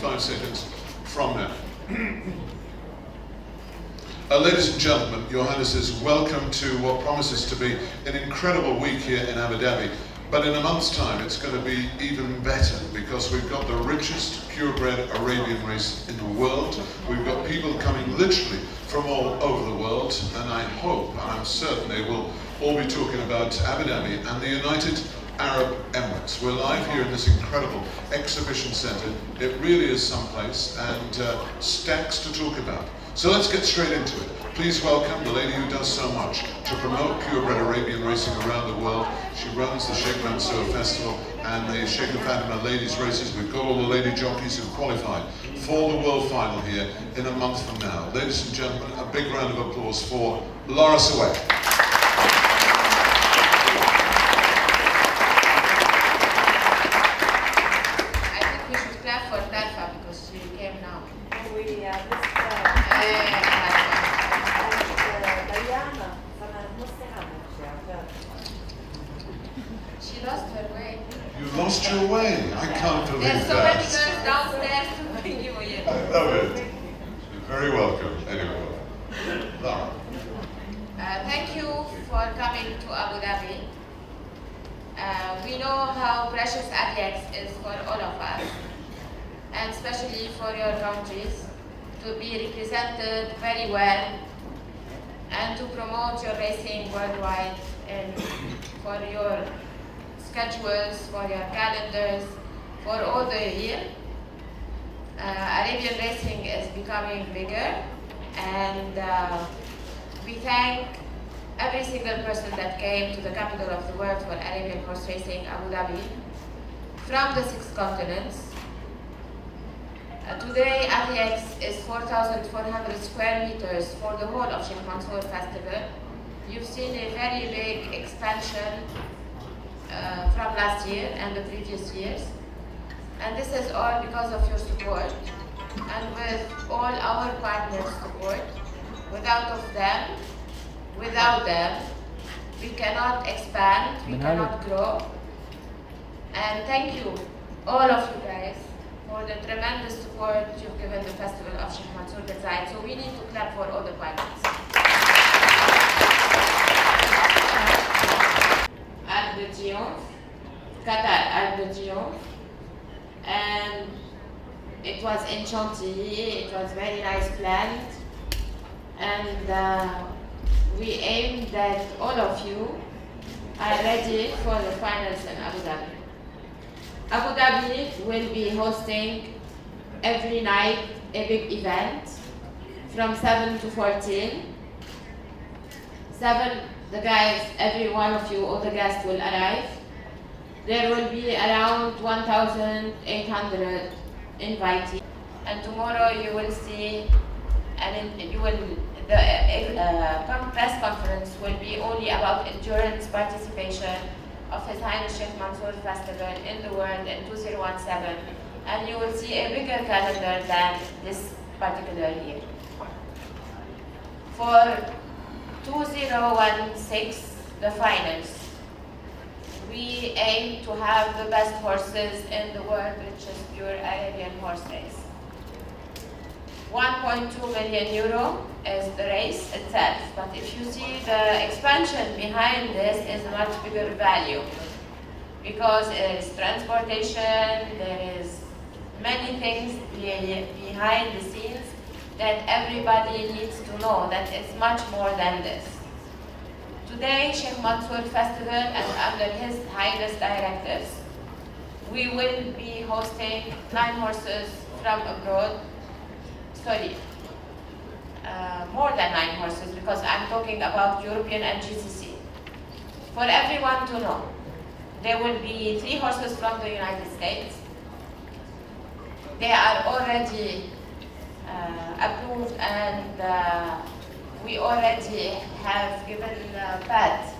45 seconds from now. Ladies and gentlemen, Your Highnesses, welcome to what promises to be an incredible week here in Abu Dhabi. But in a month's time, it's going to be even better because we've got the richest purebred Arabian race in the world. We've got people coming literally from all over the world, and I hope, and I'm certain they will all be talking about Abu Dhabi and the United Arab Emirates. We're live here in this incredible exhibition centre. It really is someplace, and stacks to talk about. So let's get straight into it. Please welcome the lady who does so much to promote purebred Arabian racing around the world. She runs the Sheikh Mansour Festival and the Sheikh Fatima Ladies Races. We've got all the lady jockeys who qualified for the world final here in a month from now. Ladies and gentlemen, a big round of applause for Laura Zayed. She lost her way. You lost your way? I can't believe There's so that. many girls downstairs to bring you in. I love it. You're very welcome. Anyway, Laura. Thank you for coming to Abu Dhabi. We know how precious ADIHEX is for all of us, and especially for your countries, to be represented very well and to promote your racing worldwide and for your schedules, for your calendars, for all the year. Arabian racing is becoming bigger, and we thank every single person that came to the capital of the world for Arabian horse racing, Abu Dhabi, from the 6 continents. Today, ADIHEX is 4,400 square meters for the whole of Sheikh Mansour Festival. You've seen a very big expansion from last year and the previous years. And this is all because of your support and with all our partners' support. Without them, we cannot expand, we cannot grow. And thank you, all of you guys, for the tremendous support you've given the Festival of Sheikh Mansour bin Zayed. So we need to clap for all the partners. Arc de Triomphe, Qatar Arc de Triomphe, and it was in Chantilly. It was very nice planned, and we aim that all of you are ready for the finals in Abu Dhabi. Abu Dhabi will be hosting every night a big event from 7 to 14. 7, the guys, every one of you, all the guests will arrive. There will be around 1,800 invitees. And tomorrow you will see, the press conference will be only about endurance participation of His Highness Sheikh Mansour Festival in the world in 2017, and you will see a bigger calendar than this particular year. For 2016, the finals, we aim to have the best horses in the world, which is pure Arabian horse race. 1.2 million euro is the race itself, but if you see the expansion behind this is a much bigger value, because there is transportation, there is many things behind the scenes that everybody needs to know, that it's much more than this. Today, Sheikh Mansour Festival, and under His Highness directives, we will be hosting 9 horses from abroad. More than 9 horses, because I'm talking about European and GCC. For everyone to know, there will be 3 horses from the United States. They are already approved, and we already have given Pat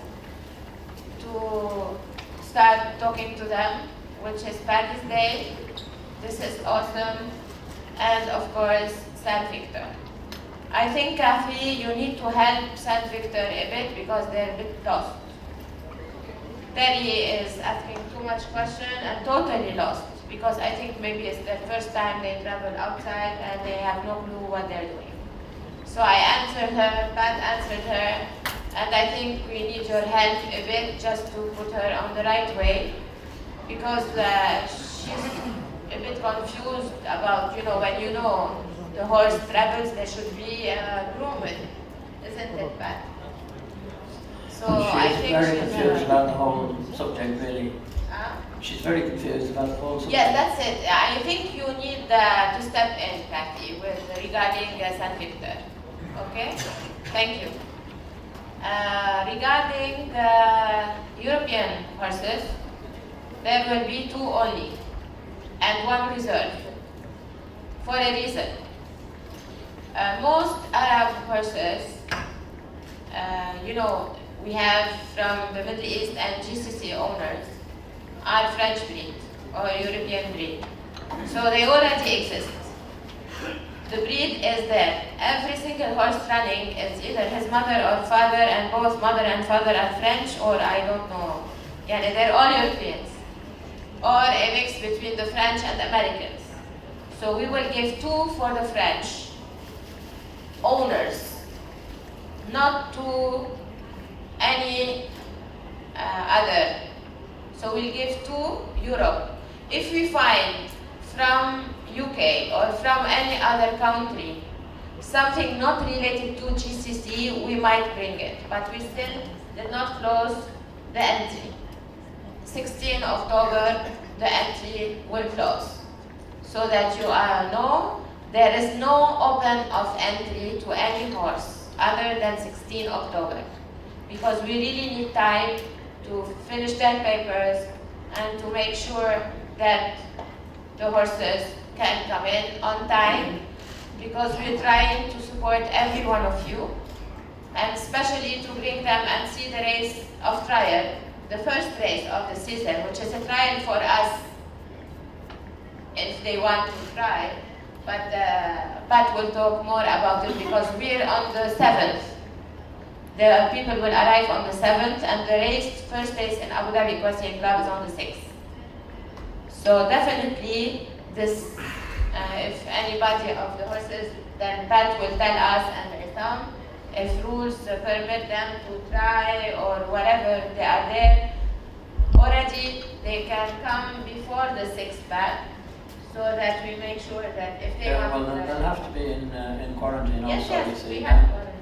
to start talking to them, which is Paddy's Day. This is awesome. And of course, Saint Victor. I think, Kathy, you need to help Saint Victor a bit because they're a bit lost. Terry is asking too much question and totally lost because I think maybe it's their first time they travel outside and they have no clue what they're doing. So I answered her, Pat answered her, and I think we need your help a bit just to put her on the right way, because she's a bit confused about, when the horse travels, there should be a groom with it, isn't it, Pat? So I think very confused about the whole subject, really. She's very confused about the whole subject. Yes, that's it. I think you need to step in, Kathy, regarding St. Victor. Okay? Thank you. Regarding the European horses, there will be 2 only, and 1 reserve, for a reason. Most Arab horses, we have from the Middle East and GCC owners, are French breed or European breed. So they already exist. The breed is there. Every single horse running is either his mother or father, and both mother and father are French, or I don't know. Yeah, they're all Europeans. Or a mix between the French and Americans. So we will give 2 for the French owners, not to any other. So we'll give 2 Europe. If we find from UK or from any other country something not related to GCC, we might bring it, but we still did not close the entry. 16 October, the entry will close. So that you know, there is no open of entry to any horse other than 16 October. Because we really need time to finish their papers and to make sure that the horses can come in on time, because we're trying to support every one of you, and especially to bring them and see the race of trial, the first race of the season, which is a trial for us if they want to try, but Pat will talk more about it, because we're on the 7th. The people will arrive on the 7th, and the first race in Abu Dhabi Equestrian Club is on the 6th. So definitely this, if anybody of the horses, then Pat will tell us and Isam if rules permit them to try or whatever they are there. Already they can come before the 6th Pat, so that we make sure that if they want to they'll have to be in quarantine also, you yes, see. we have quarantine.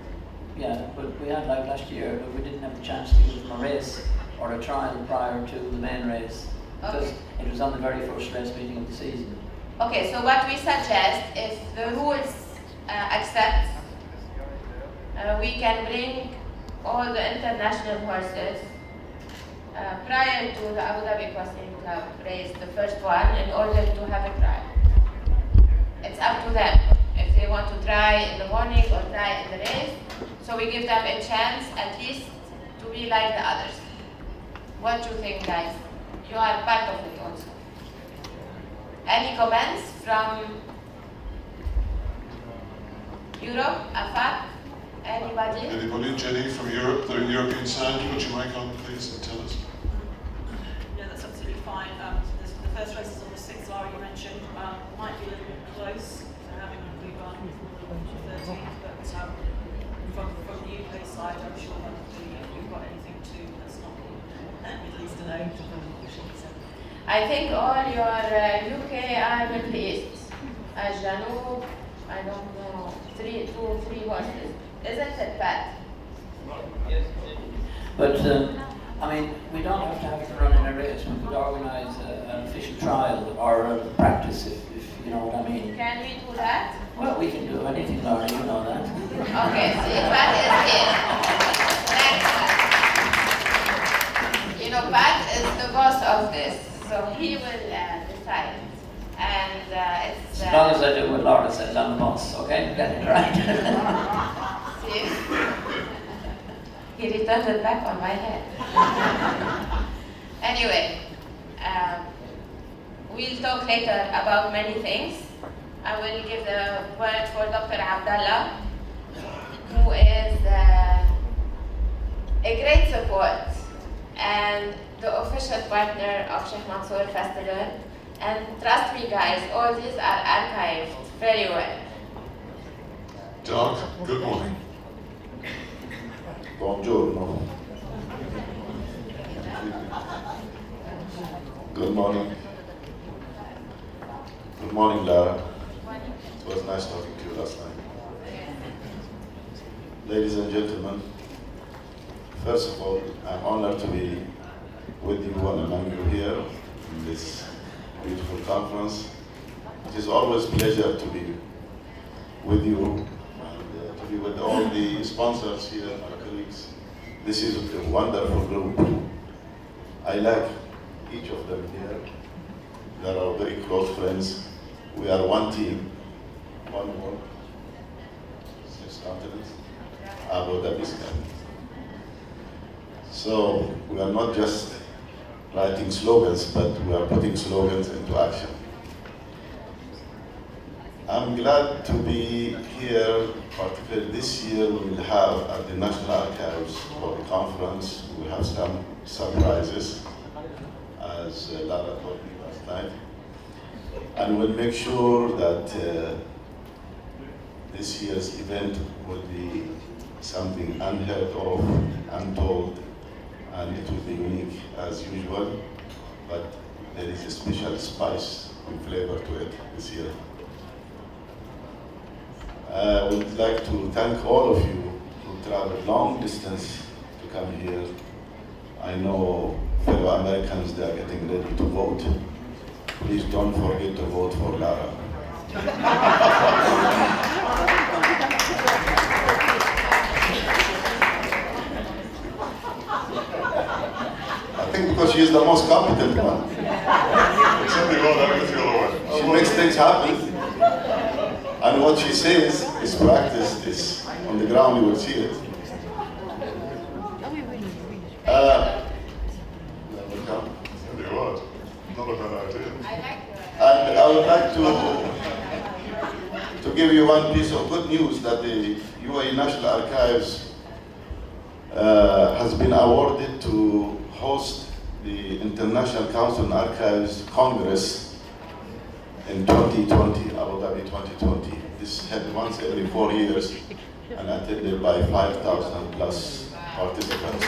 Yeah, but we had like last year, but we didn't have the chance to give them a race or a trial prior to the main race, because it was on the very first race meeting of the season. Okay, so what we suggest, if the rules accept, we can bring all the international horses prior to the Abu Dhabi Equestrian Club race, the first one, in order to have a trial. It's up to them if they want to try in the morning or try in the race. So we give them a chance at least to be like the others. What do you think, guys? You are part of it also. Any comments from Europe, Afak? Anybody? Anybody? Jenny from Europe, the European side, put your mic on please and tell us. Yeah, that's absolutely fine. The first race is on the 6th, Lara, you mentioned. Might be a little bit close to having a blue run on the 13th, but from the UK side, I'm sure that we've got anything that's not Middle Eastern owned. I think all your UK are Middle East. Janoob, I don't know, 2 or 3 horses. Isn't it, Pat? But, I mean, we don't have to have to run in a race. We could organise an official trial or a practice, if you know what I mean. Can we do that? Well, we can do anything, Laura, you know that. Okay, see, Pat is here. Next one. Pat is the boss of this, so he will decide. And it's... As long as I do what Laura says, I'm the boss, okay? Get it right. See? He returned it back on my head. Anyway, we'll talk later about many things. I will give the word for Dr. Abdallah, who is a great support and the official partner of Sheikh Mansoor Festival. And trust me guys, all these are archived very well. Doug, good morning. Buongiorno. Good morning. Good morning, Lara. It was nice talking to you last night. Ladies and gentlemen, first of all, I'm honored to be with you and among you here in this beautiful conference. It is always a pleasure to be with you and to be with all the sponsors here, my colleagues. This is a wonderful group. I like each of them here. They are very close friends. We are one team, one world, 6 continents, Abu Dhabi. So we are not just writing slogans, but we are putting slogans into action. I'm glad to be here, particularly this year we will have at the National Archives for the conference, we will have some surprises, as Lara told me last night. And we'll make sure that this year's event will be something unheard of, untold, and it will be unique as usual, but there is a special spice and flavor to it this year. I would like to thank all of you who traveled long distance to come here. I know fellow Americans, they are getting ready to vote. Please don't forget to vote for Lara. I think because she is the most competent one. Something like that with the other way. She makes things happen. And what she says is practiced, is on the ground, you will see it. Not a bad idea. And I would like to give you one piece of good news that the UAE National Archives has been awarded to host the International Council on Archives Congress in 2020, Abu Dhabi 2020. This is held once every 4 years and attended by 5,000 plus participants.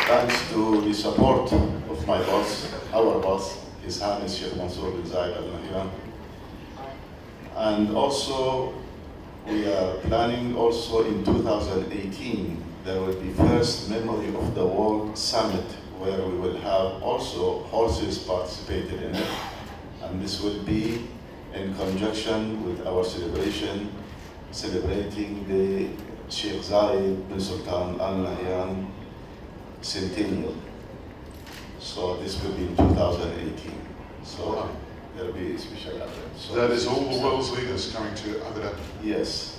Thanks to the support of my boss, our boss, His Highness Sheikh Mansoor bin Zayed Al Nahyan. And also, we are planning also in 2018, there will be first Memory of the World Summit, where we will have also horses participated in it. And this will be in conjunction with our celebration, celebrating the Sheikh Zayed bin Sultan Al Nahyan centennial. So this will be in 2018. So there will be a special event. So That is all the world's leaders coming to Abu Dhabi. Yes.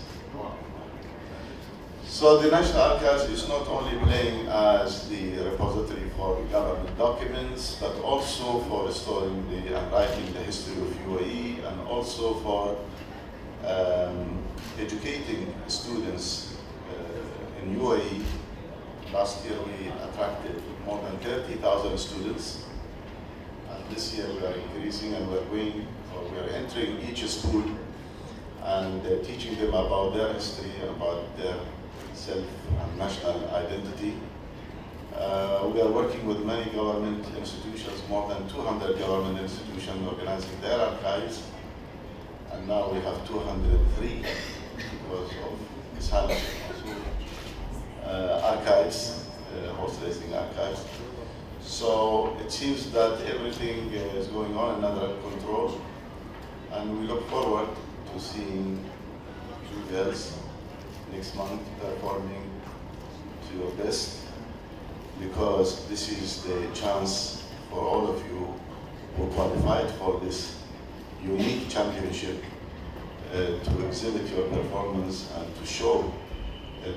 So the National Archives is not only playing as the repository for government documents, but also for restoring and writing the history of UAE, and also for educating students in UAE. Last year we attracted more than 30,000 students, and this year we are increasing, and we are entering each school and teaching them about their history, about their self and national identity. We are working with many government institutions, more than 200 government institutions organizing their archives, and now we have 203 because of His Highness archives, horse racing archives. So it seems that everything is going on under control, and we look forward to seeing you girls next month performing to your best, because this is the chance for all of you who qualified for this unique championship to exhibit your performance and to show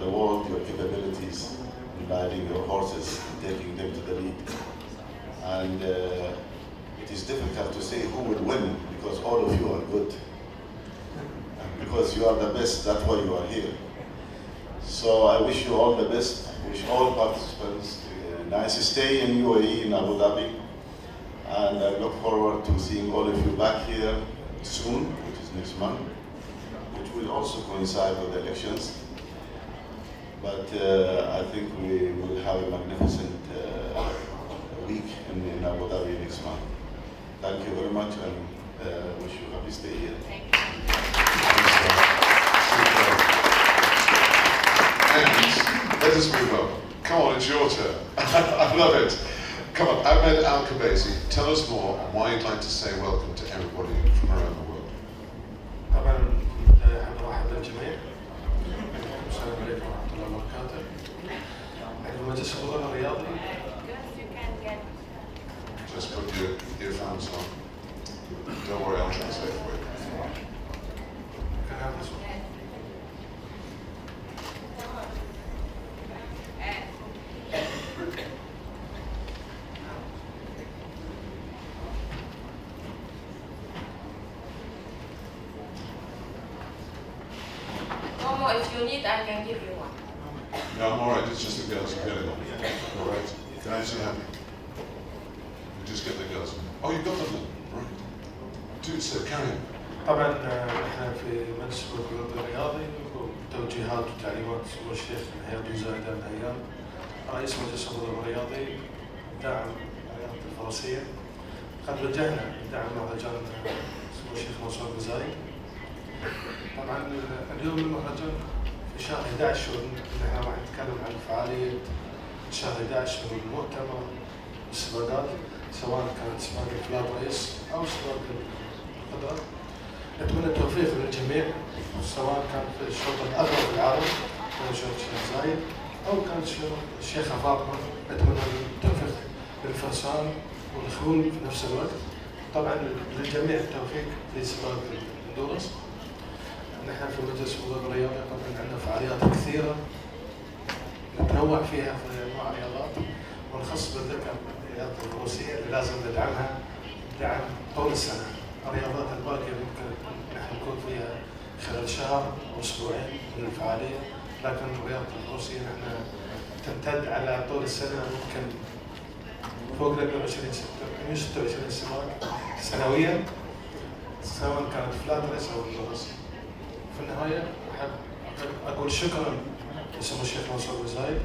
the world your capabilities in riding your horses and taking them to the lead. And it is difficult to say who will win, because all of you are good. And because you are the best, that's why you are here. So I wish you all the best. I wish all participants nice stay in UAE, in Abu Dhabi. And I look forward to seeing all of you back here soon, which is next month, which will also coincide with the elections. But I think we will have a magnificent week in Abu Dhabi next month. Thank you very much, and wish you a happy stay here. Thank you. And let us move on. Come on, it's your turn. I love it. Come on, Ahmed Al-Kabaisi, tell us more on why you'd like to say welcome to everybody from around the world. طبعا نرحب بالجميع. السلام عليكم ورحمة الله وبركاته. المجلس الوطني الرياضي. You can get. Just put your earphones on. Don't worry, I'll translate for you. كان هذا السؤال. Momo, if you need, I can give you one. No, I'm all right. It's just the girls who get it. All right. Guys, you happy? You just get the girls. Oh, you got them then? Right. Dude, so carry on. طبعا نحن في مجلس الوطني الرياضي وتوجيهات وتعليمات سمو الشيخ نحيان بن زايد آل نهيان رئيس مجلس الوطني الرياضي دعم الرياضة الفرنسية. قد وجهنا دعم مهرجان سمو الشيخ منصور بن زايد. طبعا اليوم المهرجان في شهر 11 نحن راح نتكلم عن فعالية شهر 11 من المؤتمر والسباقات، سواء كانت سباق الفلات ريس او سباق القدرة. نتمنى التوفيق للجميع، سواء كان في الشوط الاول في العالم كان شوط الشيخ زايد او كان شوط الشيخة فاطمة. نتمنى التوفيق للفرسان والخيول في نفس الوقت. طبعا للجميع التوفيق في سباق الاندورس. نحن في مجلس الوطني الرياضي طبعا عندنا فعاليات كثيرة نتنوع فيها في انواع الرياضات، ونخص بالذكر الرياضة الفروسية اللي لازم ندعمها دعم طول السنة. الرياضات الباقية ممكن نحن نكون فيها خلال شهر أو أسبوعين من الفعالية، لكن الرياضة الفروسية نحن تمتد على طول السنة، ممكن فوق ال 126 سباق سنويا، سواء كانت فلات ريس أو اندورس. في النهاية أحب أقول شكرا لسمو الشيخ منصور بن زايد،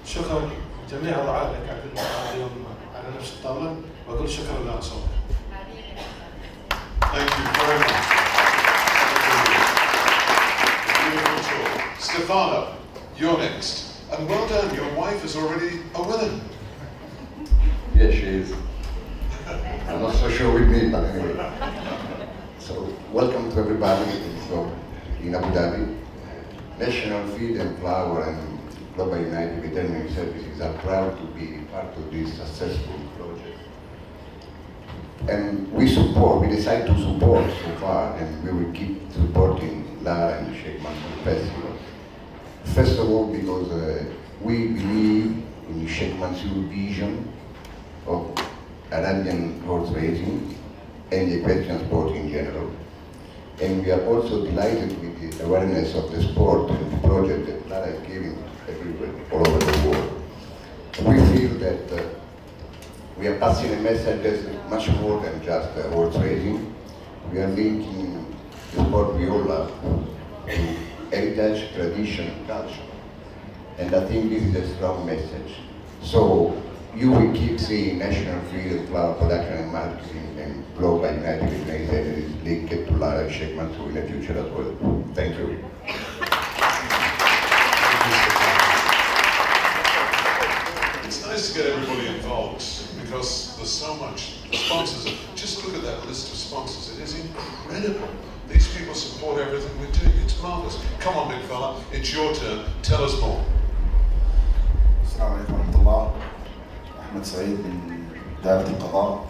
شكرا جميع الرعاة اللي قاعدين معنا اليوم على نفس الطاولة، وأقول شكرا لأصوات. Thank you very much. Stefano, you're next. And well done, your wife is already a winner. Yes, she is. I'm not so sure with me, but anyway. So, welcome to everybody in Abu Dhabi. National Feed and Flour and Global United Veterinary Services are proud to be part of this successful project. And we decide to support so far, and we will keep supporting Lara and Sheikh Mansoor Festival. First of all, because we believe in Sheikh Mansoor's vision of Arabian horse racing and the equestrian sport in general. And we are also delighted with the awareness of the sport and the project that Lara is giving everywhere, all over the world. We feel that we are passing a message that's much more than just horse racing. We are linking the sport we all love to heritage, tradition, and culture. And I think this is a strong message. So you will keep seeing National Feed and Flour Production and Marketing and Global United Veterinary Services linked to Lara and Sheikh Mansoor in the future as well. Thank you. It's nice to get everybody involved because there's so much sponsors. Just look at that list of sponsors. It is incredible. These people support everything we're doing. It's marvelous. Come on, big fella. It's your turn. Tell us more. السلام عليكم ورحمة الله. أحمد سعيد من دائرة القضاء.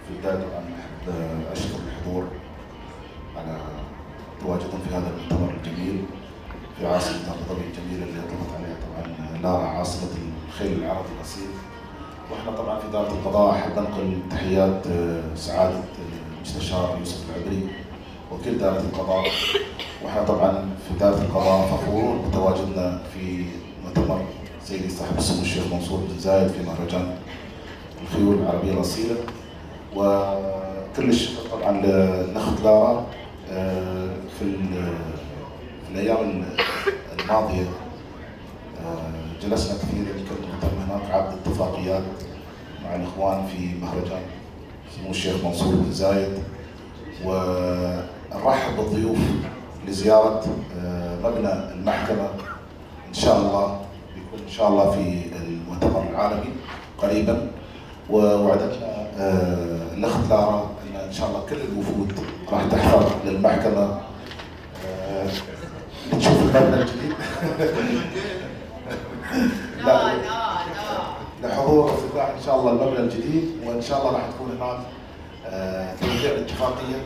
في البداية طبعا أحب أشكر الحضور على تواجدهم في هذا المؤتمر الجميل في عاصمة أبو ظبي الجميلة اللي أطلقت عليها طبعا لارا عاصمة الخيل العربي الأصيل. وإحنا طبعا في دائرة القضاء أحب أنقل تحيات سعادة المستشار يوسف العبري وكيل دائرة القضاء. وإحنا طبعا في دائرة القضاء فخورون بتواجدنا في مؤتمر سيدي صاحب السمو الشيخ منصور بن زايد في مهرجان الخيول العربية الأصيلة، وكل الشكر طبعا للأخت لارا. في الأيام الماضية جلسنا كثير، يمكن تم هناك عقد اتفاقيات مع الإخوان في مهرجان سمو الشيخ منصور بن زايد، ونرحب بالضيوف لزيارة مبنى المحكمة إن شاء الله، بيكون إن شاء الله في المؤتمر العالمي قريبا. ووعدتنا الأخت لارا أن شاء الله كل الوفود راح تحضر للمحكمة تشوف المبنى الجديد. لا لحضور افتتاح ان شاء الله المبنى الجديد، وان شاء الله راح تكون هناك توقيع الاتفاقيه،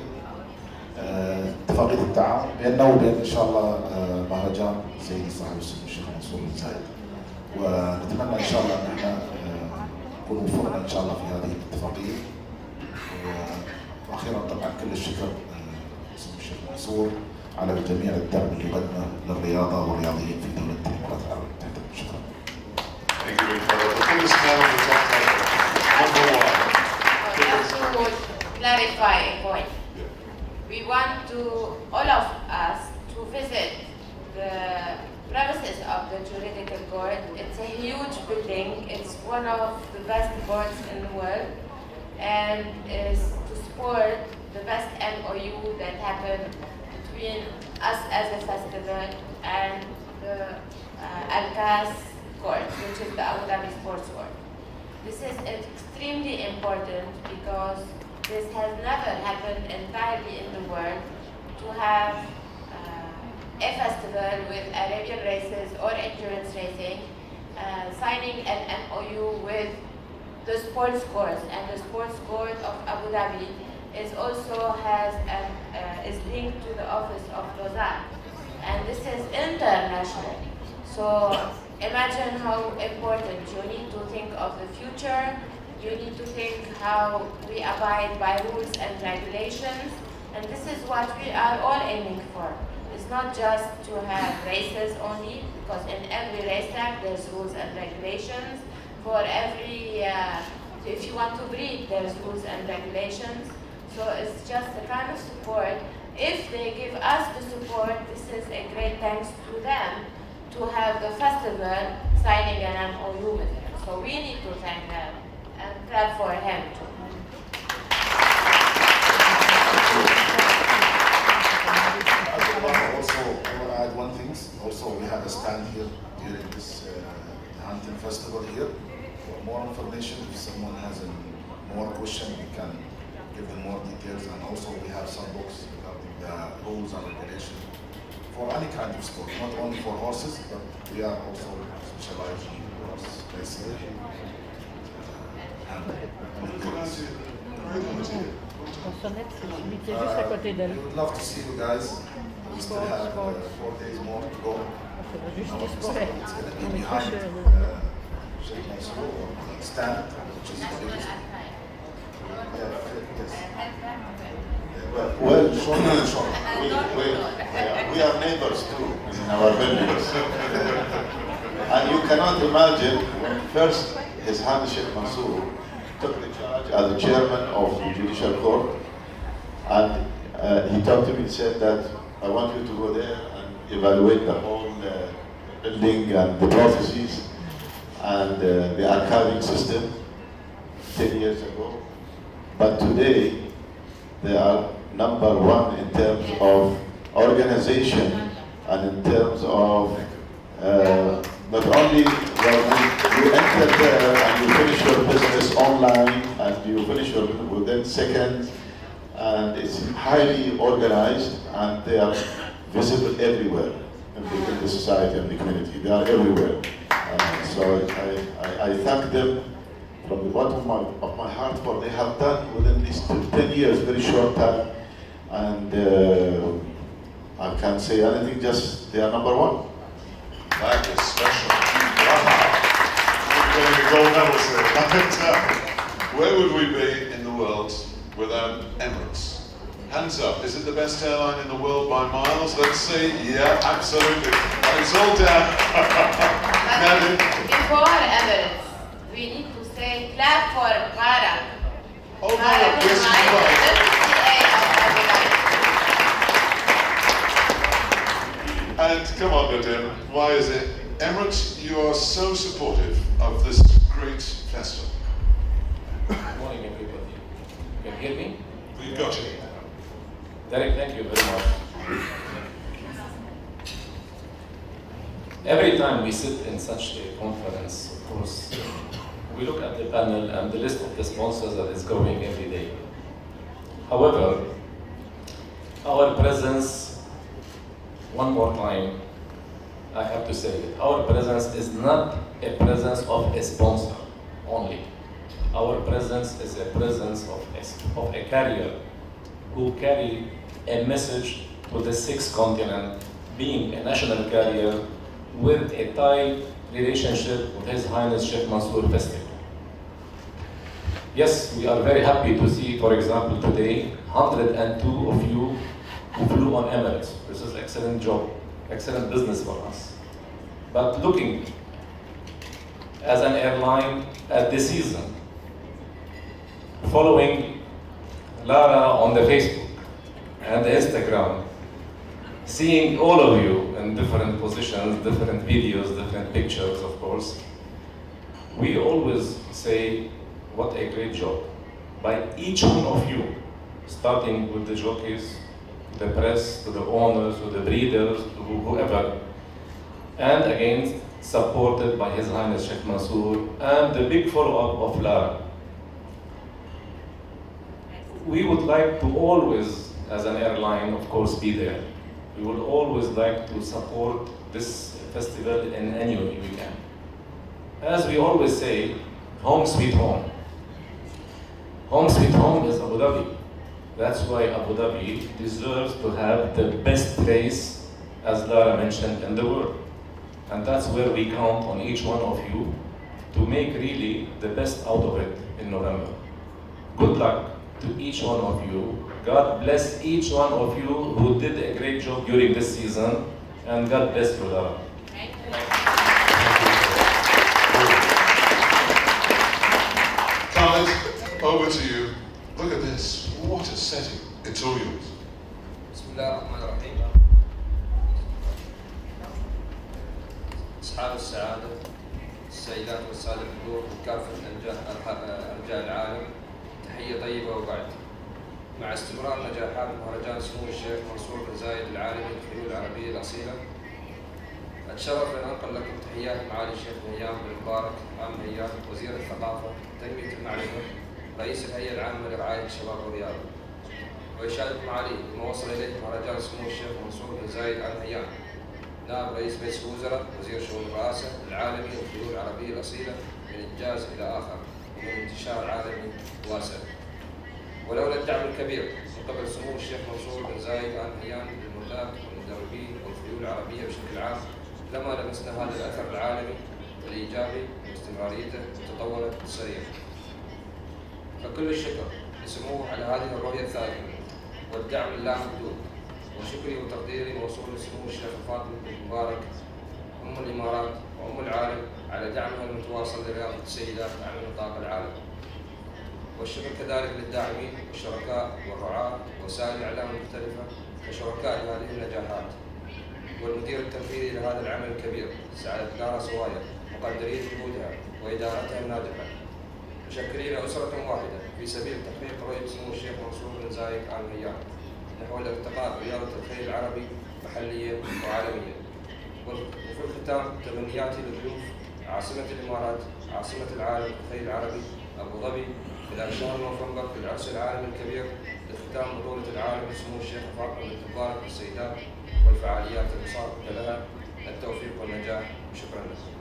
اتفاقيه التعاون بيننا وبين ان شاء الله مهرجان سيدي صاحب السمو الشيخ منصور بن زايد، ونتمنى ان شاء الله ان احنا نكون وفقنا ان شاء الله في هذه الاتفاقيه. واخيرا طبعا كل الشكر سمو الشيخ منصور على جميع الدعم اللي قدمه للرياضه والرياضيين في دوله الامارات العربيه المتحده. شكرا. Thank you, the fullest man of the top table. Number one. Just to clarify a point. We want to, all of us, to visit the premises of the juridical court. It's a huge building. It's one of the best courts in the world, and is to support the best MOU that happened between us as a festival and the Al-Kas court, which is the Abu Dhabi Sports Court. This is extremely important because this has never happened entirely in the world, to have a festival with Arabian races or endurance racing signing an MOU with the sports court, and the sports court of Abu Dhabi is also is linked to the office of Lausanne, and this is international. So imagine how important. You need to think of the future. You need to think how we abide by rules and regulations, and this is what we are all aiming for. It's not just to have races only, because in every racetrack there's rules and regulations. For every, if you want to breed, there's rules and regulations. So it's just a kind of support. If they give us the support, this is a great thanks to them to have the festival signing an MOU with him. So we need to thank them and clap for him too. Also, I want to add one thing. Also, we have a stand here during this hunting festival here. For more information, if someone has a more question, we can give them more details. And also, we have some books regarding the rules and regulations for any kind of sport, not only for horses, but we are also specialized in horse racing. J'habitais juste à côté d'elle. We would love to see you guys. We still have 4 days more to go. Juste It's sport. going to be behind Sheikh Mansoor stand, which is the biggest. Yes. Well, Short. we are neighbors too in our buildings. And you cannot imagine when first His Highness Sheikh Mansoor took the charge as the chairman of the Judicial Court, and he talked to me and said that I want you to go there and evaluate the whole building and the processes and the archiving system 10 years ago. But today, they are number one in terms of organization and in terms of not only when you enter there and you finish your business online and you finish your within seconds, and it's highly organized and they are visible everywhere in the society and the community. They are everywhere. So I thank them from the bottom of my heart for they have done within these 10 years, very short time, and I can't say anything, just they are number one. That is special. Wow. We're getting the gold medals here. Where would we be in the world without Emirates? Hands up. Is it the best airline in the world by miles? Let's see. Yeah, absolutely. And it's all down. Before Emirates, we need to say clap for Lara. Oh no, yes, you're right. And come on, Nadim, why is it? Emirates, you are so supportive of this great festival. Good morning, everybody. Can you hear me? We've got you. Derek, thank you very much. Every time we sit in such a conference, of course, we look at the panel and the list of the sponsors that is growing every day. However, our presence, one more time, I have to say it, our presence is not a presence of a sponsor only. Our presence is a presence of a carrier who carry a message to the sixth continent, being a national carrier with a tight relationship with His Highness Sheikh Mansoor Festival. Yes, we are very happy to see, for example, today, 102 of you who flew on Emirates. This is excellent job, excellent business for us. But looking as an airline at the season, following Lara on the Facebook and the Instagram, seeing all of you in different positions, different videos, different pictures, of course, we always say, what a great job by each one of you, starting with the jockeys, the press, to the owners, to the breeders, to whoever, and again, supported by His Highness Sheikh Mansoor and the big follow-up of Lara. We would like to always, as an airline, of course, be there. We would always like to support this festival in any way we can. As we always say, home sweet home. Home sweet home is Abu Dhabi. That's why Abu Dhabi deserves to have the best race, as Lara mentioned, in the world. And that's where we count on each one of you to make really the best out of it in November. Good luck to each one of you. God bless each one of you who did a great job during this season, and God bless you, Lara. Thank you. Khalid, over to you. Look at this. What a setting. It's all yours. بسم الله الرحمن الرحيم. أصحاب السعادة، السيدات والسادة الحضور من كافة أرجاء العالم، تحية طيبة وبعد. مع استمرار نجاحات مهرجان سمو الشيخ منصور بن زايد العالمي للخيول العربية الأصيلة، أتشرف أن أنقل لكم تحيات معالي الشيخ نهيان بن مبارك عام نهيان وزير الثقافة وتنمية المعرفة رئيس الهيئة العامة لرعاية الشباب والرياضة. ويشارككم معالي بما وصل إليه مهرجان سمو الشيخ منصور بن زايد آل نهيان نائب رئيس مجلس الوزراء وزير شؤون الرئاسة العالمي للخيول العربية الأصيلة من إنجاز إلى آخر ومن انتشار عالمي واسع. ولولا الدعم الكبير من قبل سمو الشيخ منصور بن زايد آل نهيان للملاك والمدربين والخيول العربية بشكل عام لما لمسنا هذا الأثر العالمي والإيجابي واستمراريته وتطوره السريع. فكل الشكر لسموه على هذه الرؤية الثاقبة والدعم اللامحدود، وشكري وتقديري موصول لسمو الشيخ فاطمة بن مبارك أم الإمارات وأم العالم على دعمها المتواصل لرياضة السيدات على نطاق العالم. والشكر كذلك للداعمين والشركاء والرعاة ووسائل الإعلام المختلفة كشركاء لهذه النجاحات، والمدير التنفيذي لهذا العمل الكبير سعادة لارا صوايا مقدرين جهودها وإدارتها الناجحة، مشكلين أسرة واحدة في سبيل تحقيق رؤية سمو الشيخ منصور بن زايد آل نهيان نحو الارتقاء برياضة الخيل العربي محليا وعالميا. وفي الختام تمنياتي لضيوف عاصمة الإمارات عاصمة العالم الخيل العربي أبو ظبي خلال شهر نوفمبر في العرس العالمي الكبير لختام بطولة العالم سمو الشيخ فاطمة بنت مبارك للسيدات والفعاليات المصاحبة لها. التوفيق والنجاح وشكرا لكم.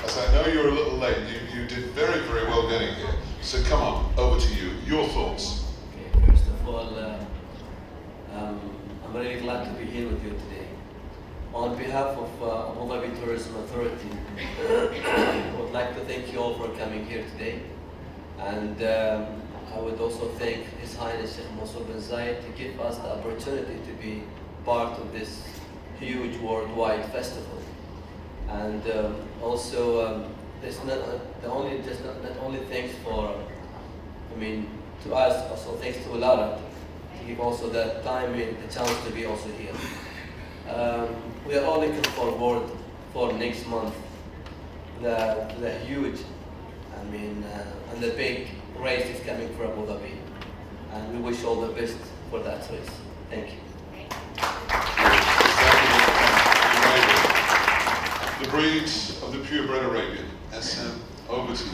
As I know you're a little late, you did very, very well getting here. So come on, over to you. Your thoughts. Okay, first of all, I'm really glad to be here with you today. On behalf of Abu Dhabi Tourism Authority, I would like to thank you all for coming here today. And I would also thank His Highness Sheikh Mansoor bin Zayed to give us the opportunity to be part of this huge worldwide festival. And also, it's not only thanks for, to us, also thanks to Lara to give also that time and the chance to be also here. We are all looking forward for next month, the huge, and the big race is coming from Abu Dhabi, and we wish all the best for that race. Thank you. The breed of the purebred Arabian. SM, over to you.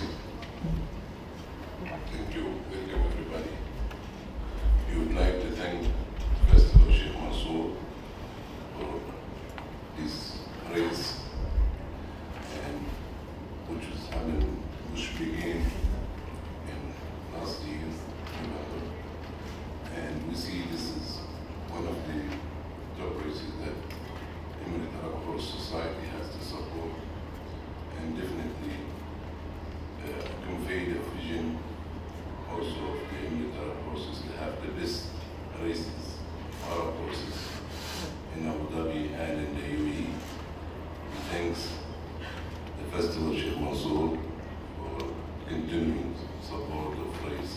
Thank you, welcome everybody. We would like to thank first of all Sheikh Mansoor for this race, and which began in last year, November. And we see this is one of the top races that Emirate Arab Horse Society has to support, and definitely convey the vision also of the Emirate Arab Horses to have the best races, Arab horses, in Abu Dhabi and in the UAE. Thanks the Festival Sheikh Mansoor for continuing support of race,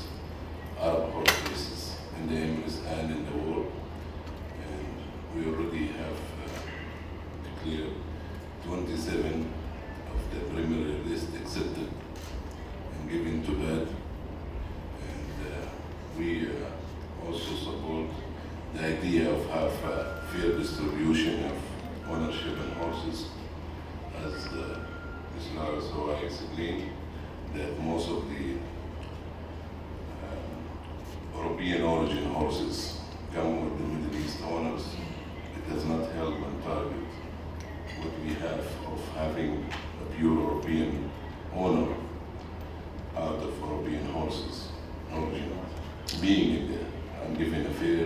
Arab horse races in the Emirates and in the world. And we already have declared 27 of the preliminary list accepted and given to bed. And we also support the idea of have a fair distribution of ownership in horses, as Ms. Lara so explained, that most of the European origin horses come with the Middle East owners. It does not help and target what we have of having a pure European owner out of European horses origin being in there and given a fair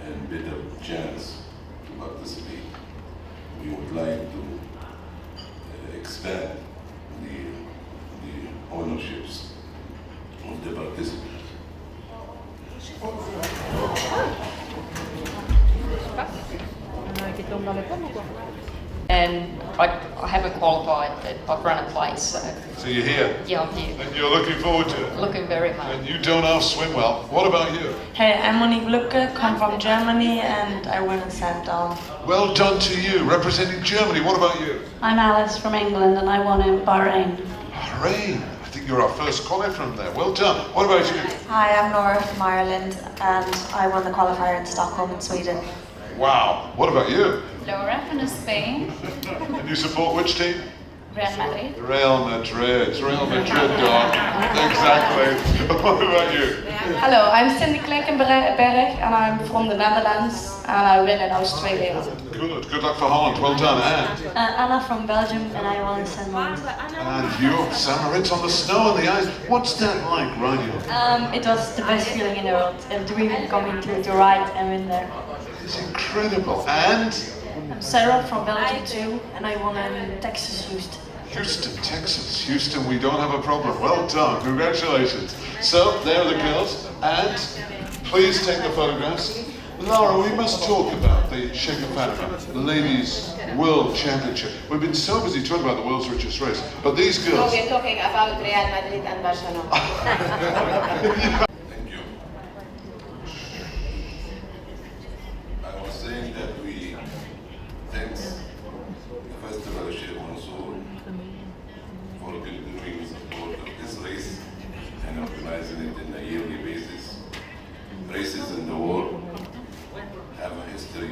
and better chance to participate. We would like to expand the ownerships of the participants. And I haven't qualified, but I've run it twice, so. So you're here? Yeah, I'm here. And you're looking forward to it? Looking very much. And you don't half swim well. What about you? Hey, I'm Monique Lücke, come from Germany, and I win a Sandown. Well done to you, representing Germany. What about you? I'm Alice from England, and I won in Bahrain. Bahrain. I think you're our first qualifier from there. Well done. What about you? Hi, I'm Nora from Ireland, and I won the qualifier in Stockholm in Sweden. Wow. What about you? Laura from Spain. And you support which team? Real Madrid. Real Madrid. Real Madrid, dog. Exactly. What about you? Hello, I'm Cindy Klinkenberg, and I'm from the Netherlands, and I win in Australia. Good. Good luck for Holland. Well done. And Anna from Belgium, and I won in St. Moritz. And you, St. Moritz on the snow and the ice. What's that like, Ryan? It was the best feeling in the world, a dream coming to ride and win there. It's incredible. And? I'm Sarah from Belgium too, and I won in Texas, Houston. Houston, Texas. Houston, we don't have a problem. Well done. Congratulations. So, there are the girls. And please take the photographs. Laura, we must talk about the Sheikh Fatima, the Ladies World Championship. We've been so busy talking about the world's richest race, but these girls... No, we're talking about Real Madrid and Barcelona. Thank you. I was saying that we thanks the Festival Sheikh Mansoor for continuing support of this race and organizing it in a yearly basis. Races in the world have a history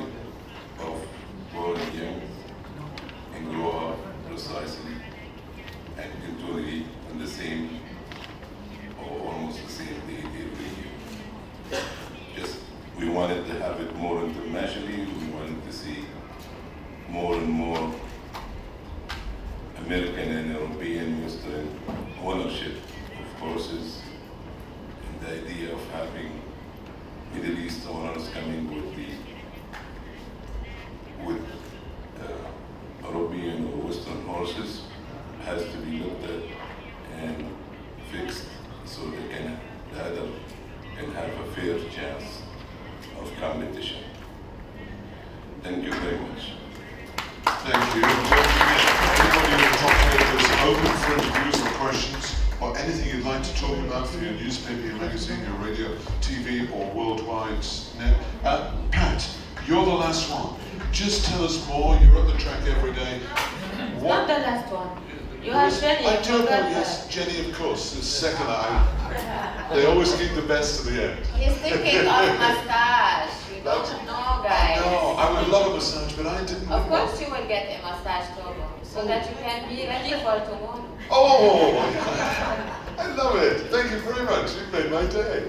of growing young and grow up precisely and continually on the same or almost the same date every year. Just we wanted to have it more internationally. We wanted to see more and more American and European Western ownership of horses, and the idea of having Middle East owners coming with European or Western horses has to be looked at anything you'd like to talk about for your newspaper, your magazine, your radio, TV, or worldwide net? Pat, you're the last one. Just tell us more. You're at the track every day. Not the last one. You have Jenny. I do know, yes, Jenny, of course, is second. They always keep the best to the end. He's thinking of mustache. You don't know, guys. No, I would love a massage, but I didn't. Of course you will get a massage, Togo, so that you can be ready for tomorrow. Oh, I love it. Thank you very much. You made my day.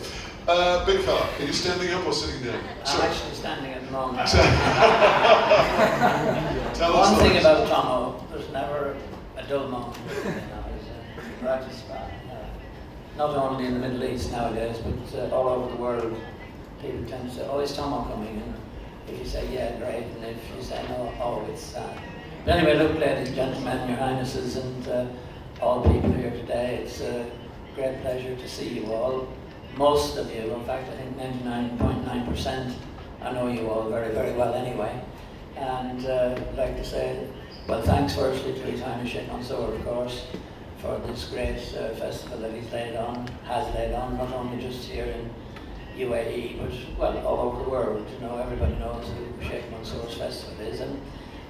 Big fella, are you standing up or sitting down? I'm actually standing at the moment. Tell One us thing about Tomo, there's never a dull moment. He's a practice man. Not only in the Middle East nowadays, but all over the world, people tend to say, "Oh, is Tomo coming?" And if you say, "Yeah, great," and if you say, "No," "Oh, it's sad." But anyway, look, ladies and gentlemen, your highnesses, and all people here today, it's a great pleasure to see you all. Most of you, in fact, I think 99.9%, I know you all very, very well anyway. And I'd like to say, well, thanks firstly to His Highness Sheikh Mansoor, of course, for this great festival that he's has laid on, not only just here in UAE, but, well, all over the world. You know, everybody knows who Sheikh Mansoor's festival is, and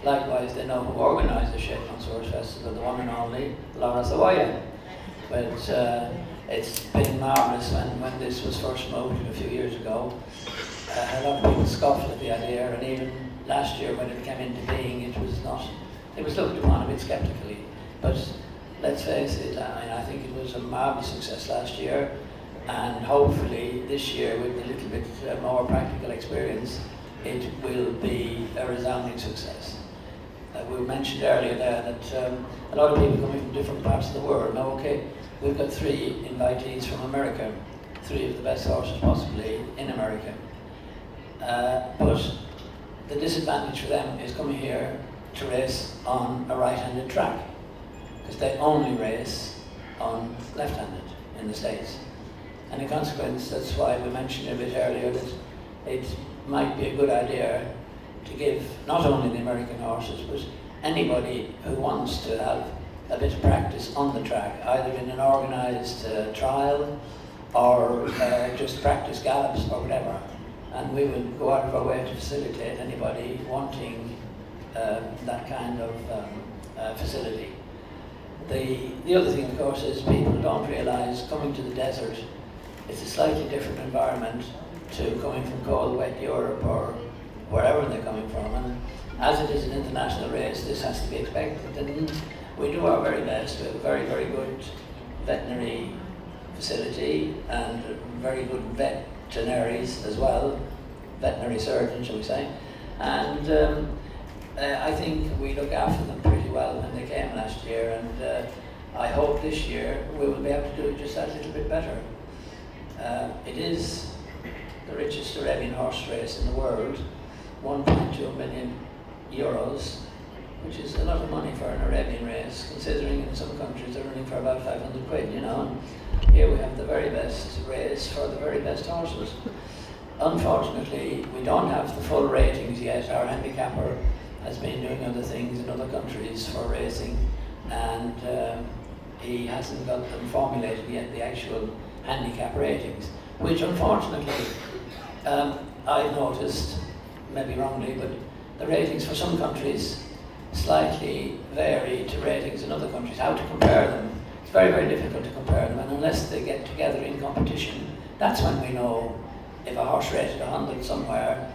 likewise they know who organised the Sheikh Mansoor's festival, the one and only Laura Zawaya. But it's been marvellous when this was first promoted a few years ago. A lot of people scoffed at the idea, and even last year when it came into being, it was looked upon a bit sceptically. But let's face it, I think it was a marvellous success last year, and hopefully this year, with a little bit more practical experience, it will be a resounding success. We mentioned earlier there that a lot of people coming from different parts of the world. Now, okay, we've got 3 invitees from America, 3 of the best horses possibly in America. But the disadvantage for them is coming here to race on a right-handed track, because they only race on left-handed in the States. And in consequence, that's why we mentioned a bit earlier that it might be a good idea to give not only the American horses, but anybody who wants to have a bit of practice on the track, either in an organised trial or just practice gallops or whatever. And we will go out of our way to facilitate anybody wanting that kind of facility. The other thing, of course, is people don't realise coming to the desert, it's a slightly different environment to coming from cold, wet Europe or wherever they're coming from. And as it is an international race, this has to be expected. And we do our very best. We have a very, very good veterinary facility and very good veterinaries as well, veterinary surgeons, shall we say. And I think we look after them pretty well when they came last year, and I hope this year we will be able to do it just that little bit better. It is the richest Arabian horse race in the world, 1.2 million euros, which is a lot of money for an Arabian race, considering in some countries they're running for about 500 quid, you know. And here we have the very best race for the very best horses. Unfortunately, we don't have the full ratings yet. Our handicapper has been doing other things in other countries for racing, and he hasn't got them formulated yet, the actual handicap ratings, which unfortunately I've noticed, maybe wrongly, but the ratings for some countries slightly vary to ratings in other countries. How to compare them? It's very, very difficult to compare them, and unless they get together in competition, that's when we know if a horse rated 100 somewhere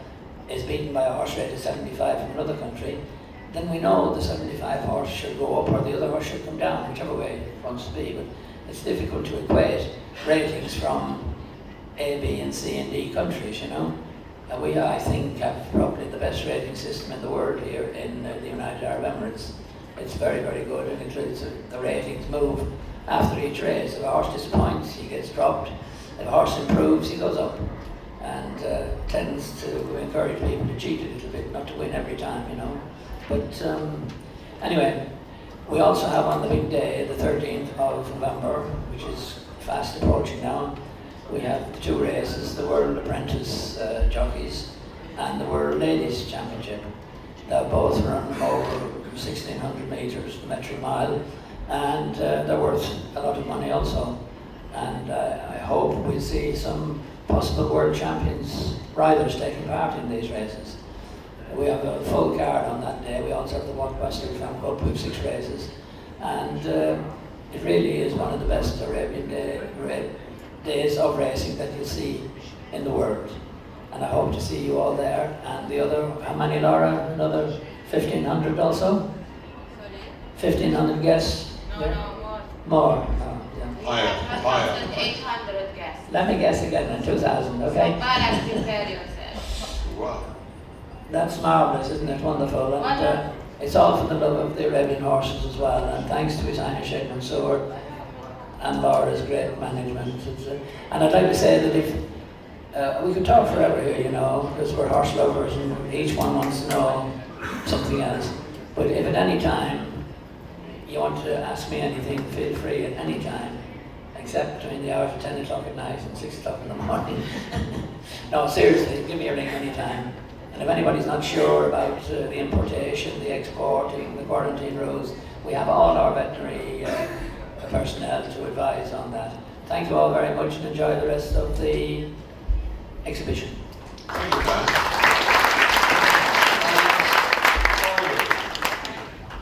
is beaten by a horse rated 75 from another country, then we know the 75 horse should go up or the other horse should come down, whichever way it wants to be. But it's difficult to equate ratings from A, B, and C and D countries, you know. We, I think, have probably the best rating system in the world here in the United Arab Emirates. It's very, very good, and includes the ratings move after each race. If a horse disappoints, he gets dropped. If a horse improves, he goes up, and tends to encourage people to cheat a little bit, not to win every time, you know. But anyway, we also have on the big day, the 13th of November, which is fast approaching now, we have the 2 races, the World Apprentice Jockeys and the World Ladies Championship. They'll both run over 1,600 metres, the metric mile, and they're worth a lot of money also. And I hope we'll see some possible world champions riders taking part in these races. We have a full card on that day. We also have the Walk by Stick Farm Cup with 6 races, and it really is one of the best Arabian days of racing that you'll see in the world. And I hope to see you all there. And the other, how many, Laura? Another 1,500 also? 1,500 guests? No, more. More? Oh, yeah. Higher. 1,800 guests. Let me guess again, then 2,000, okay? Balance, prepare yourself. Wow. That's marvellous, isn't it? Wonderful. And it's all for the love of the Arabian horses as well. And thanks to His Highness Sheikh Mansoor and Laura's great management. And I'd like to say that if we could talk forever here, you know, because we're horse lovers and each one wants to know something else. But if at any time you want to ask me anything, feel free at any time, except between the hours of 10 o'clock at night and 6 o'clock in the morning. No, seriously, give me a ring anytime. And if anybody's not sure about the importation, the exporting, the quarantine rules, we have all our veterinary personnel to advise on that. Thank you all very much and enjoy the rest of the exhibition. Thank you, Dan.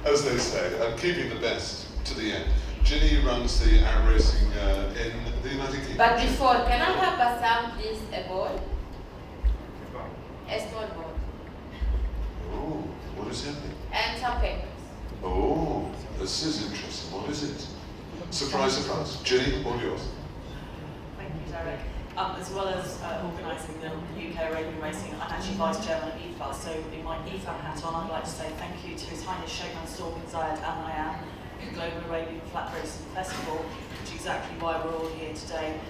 As they say, keeping the best to the end. Ginny runs the Arab racing in the United Kingdom. But before, can I have Bassam, please, a ball? A small ball. Oh, what is happening? And some papers. Oh, this is interesting. What is it? Surprise, surprise. Ginny, all yours. Thank you, Derek. As well as organising the UK Arabian Racing, I'm actually Vice Chairman of IFA, so in my IFA hat on, I'd like to say thank you to His Highness Sheikh Mansoor bin Zayed and Nahyan, the Global Arabian Flat Racing Festival, which is exactly why we're all here today.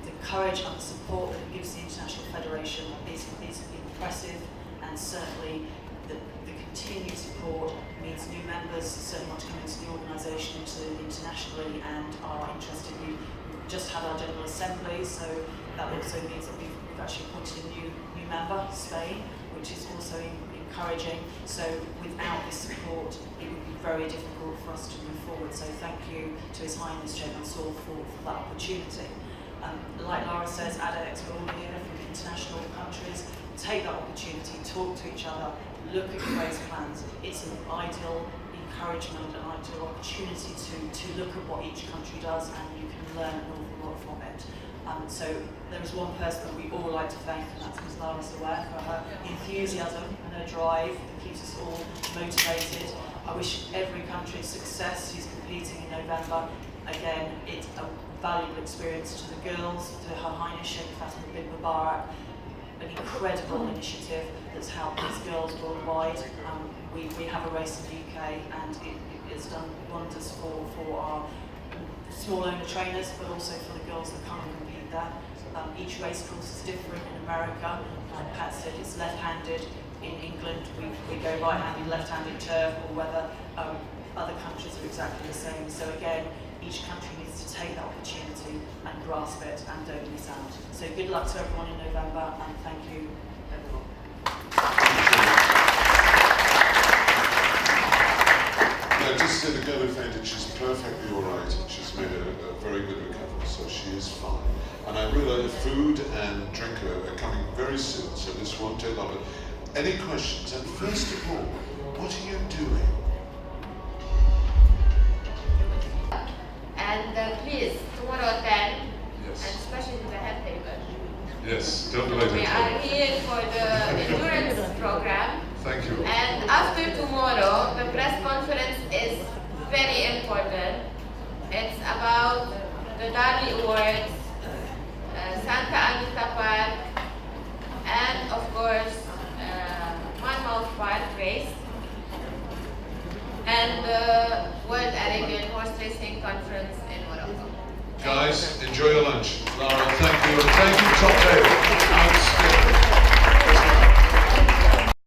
The courage and the support that it gives the International Federation is impressive, and certainly the continued support means new members certainly want to come into the organisation internationally and are interested. We've just had our General Assembly, so that also means that we've actually appointed a new member, Spain, which is also encouraging. So without this support, it would be very difficult for us to move forward. So thank you to His Highness Sheikh Mansoor for that opportunity. Like Laura says, ADIHEX, we're all here from international countries. Take that opportunity, talk to each other, look at your race plans. It's an ideal encouragement, an ideal opportunity to look at what each country does, and you can learn an awful lot from it. So there is one person that we all like to thank, and that's Ms. Lara Zawar, for her enthusiasm and her drive that keeps us all motivated. I wish every country success who's competing in November. Again, it's a valuable experience to the girls, to Her Highness Sheikh Fatima bin Mubarak, an incredible initiative that's helped these girls worldwide. We have a race in the UK, and it has done wonders for our small owner trainers, but also for the girls that come and compete there. Each race course is different in America. Like Pat said, it's left-handed. In England, we go right-handed, left-handed turf, or whether other countries are exactly the same. So again, each country needs to take that opportunity and grasp it and don't miss out. So good luck to everyone in November, and thank you, everyone. No, just say the girl who fainted, she's perfectly all right. She's made a very good recovery, so she is fine. And I realise the food and drink are coming very soon, so this won't take long. But any questions? And first of all, what are you doing? And please, tomorrow at 10, Yes. and especially the head paper. Yes, don't delay We are here for the endurance program. Thank you. And after tomorrow, the press conference is very important. It's about the Dhabi Awards, Santa Anita Park, and of course, Monmouth Park race, and the World Arabian Horse Racing Conference in Morocco. Guys, enjoy your lunch. Lara, thank you. And thank you, Top David.